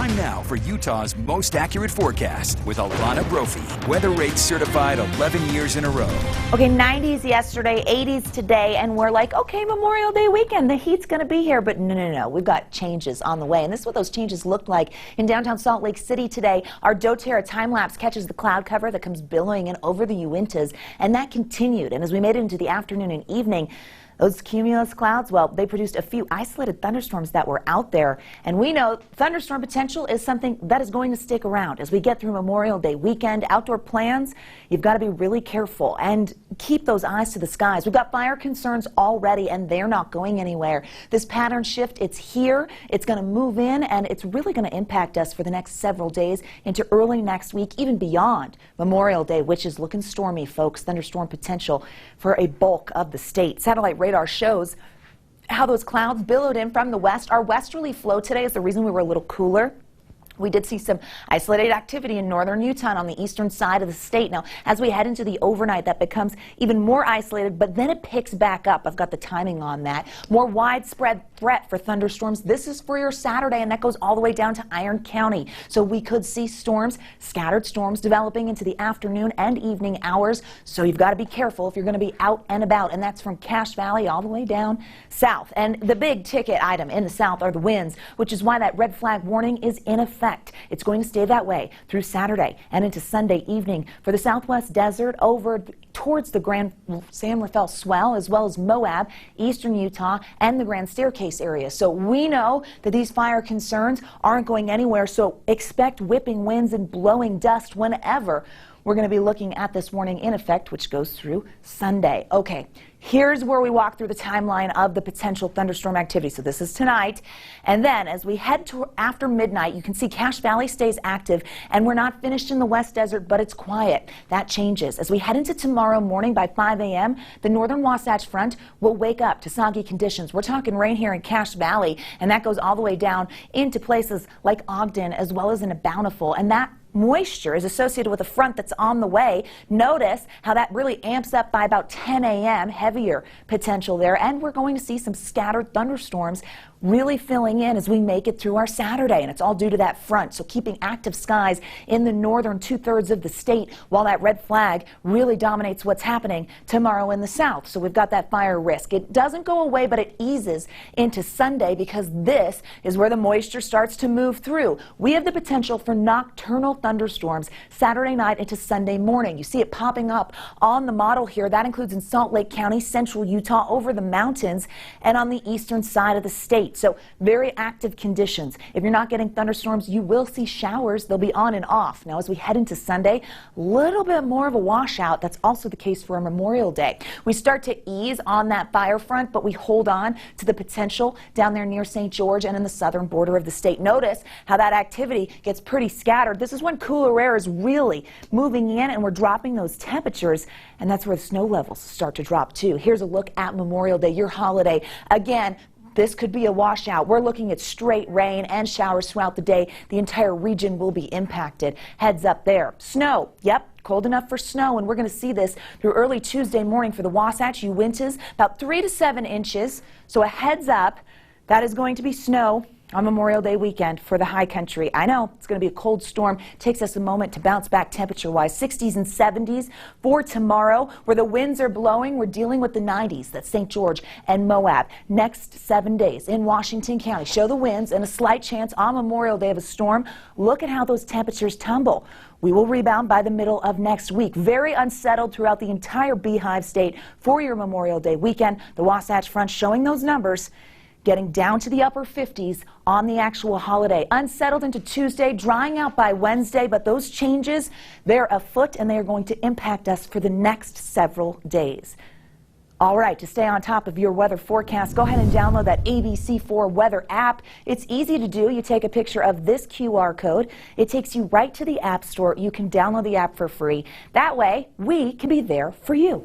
Time now for Utah's most accurate forecast with Alana Brophy. Weather rates certified 11 years in a row. Okay, 90s yesterday, 80s today, and we're like, okay, Memorial Day weekend, the heat's going to be here. But no. We've got changes on the way. And this is what those changes looked like in downtown Salt Lake City today. Our doTERRA time-lapse catches the cloud cover that comes billowing in over the Uintas, and that continued. And as we made it into the afternoon and evening, those cumulus clouds, well, they produced a few isolated thunderstorms that were out there. And we know thunderstorm potential is something that is going to stick around. As we get through Memorial Day weekend, outdoor plans, you've got to be really careful and keep those eyes to the skies. We've got fire concerns already, and they're not going anywhere. This pattern shift, it's here, it's going to move in, and it's really going to impact us for the next several days into early next week, even beyond Memorial Day, which is looking stormy, folks. Thunderstorm potential for a bulk of the state. Satellite radar shows how those clouds billowed in from the west. Our westerly flow today is the reason we were a little cooler. We did see some isolated activity in northern Utah and on the eastern side of the state. Now, as we head into the overnight, that becomes even more isolated, but then it picks back up. I've got the timing on that. More widespread threat for thunderstorms. This is for your Saturday, and that goes all the way down to Iron County. So we could see storms, scattered storms, developing into the afternoon and evening hours. So you've got to be careful if you're going to be out and about, and that's from Cache Valley all the way down south. And the big ticket item in the south are the winds, which is why that red flag warning is in effect. It's going to stay that way through Saturday and into Sunday evening for the Southwest Desert over towards the Grand San Rafael Swell, as well as Moab, eastern Utah, and the Grand Staircase area. So we know that these fire concerns aren't going anywhere, so expect whipping winds and blowing dust whenever we're going to be looking at this warning in effect, which goes through Sunday. Okay, here's where we walk through the timeline of the potential thunderstorm activity. So this is tonight. And then as we head to after midnight, you can see Cache Valley stays active, and we're not finished in the West Desert, but it's quiet. That changes. As we head into tomorrow morning by 5 a.m., the northern Wasatch Front will wake up to soggy conditions. We're talking rain here in Cache Valley, and that goes all the way down into places like Ogden as well as into Bountiful. And that moisture is associated with a front that's on the way. Notice how that really amps up by about 10 a.m. Heavier potential there, and we're going to see some scattered thunderstorms really filling in as we make it through our Saturday, and it's all due to that front. So keeping active skies in the northern two-thirds of the state while that red flag really dominates what's happening tomorrow in the south. So we've got that fire risk. It doesn't go away, but it eases into Sunday because this is where the moisture starts to move through. We have the potential for nocturnal thunderstorms Saturday night into Sunday morning. You see it popping up on the model here. That includes in Salt Lake County, central Utah, over the mountains, and on the eastern side of the state. So very active conditions. If you're not getting thunderstorms, you will see showers. They'll be on and off. Now, as we head into Sunday, a little bit more of a washout. That's also the case for Memorial Day. We start to ease on that fire front, but we hold on to the potential down there near St. George and in the southern border of the state. Notice how that activity gets pretty scattered. This is when cooler air is really moving in, and we're dropping those temperatures, and that's where the snow levels start to drop too. Here's a look at Memorial Day, your holiday. Again, this could be a washout. We're looking at straight rain and showers throughout the day. The entire region will be impacted. Heads up there. Snow. Yep. Cold enough for snow, and we're going to see this through early Tuesday morning for the Wasatch Uintas, about 3 to 7 inches. So a heads up, that is going to be snow on Memorial Day weekend for the high country. I know it's going to be a cold storm. Takes us a moment to bounce back temperature-wise. 60s and 70s for tomorrow. Where the winds are blowing, we're dealing with the 90s. That's St. George and Moab. Next 7 days in Washington County. Show the winds and a slight chance on Memorial Day of a storm. Look at how those temperatures tumble. We will rebound by the middle of next week. Very unsettled throughout the entire Beehive State for your Memorial Day weekend. The Wasatch Front showing those numbers, getting down to the upper 50s on the actual holiday. Unsettled into Tuesday, drying out by Wednesday, but those changes, they're afoot, and they are going to impact us for the next several days. All right, to stay on top of your weather forecast, go ahead and download that ABC4 weather app. It's easy to do. You take a picture of this QR code. It takes you right to the App Store. You can download the app for free. That way, we can be there for you.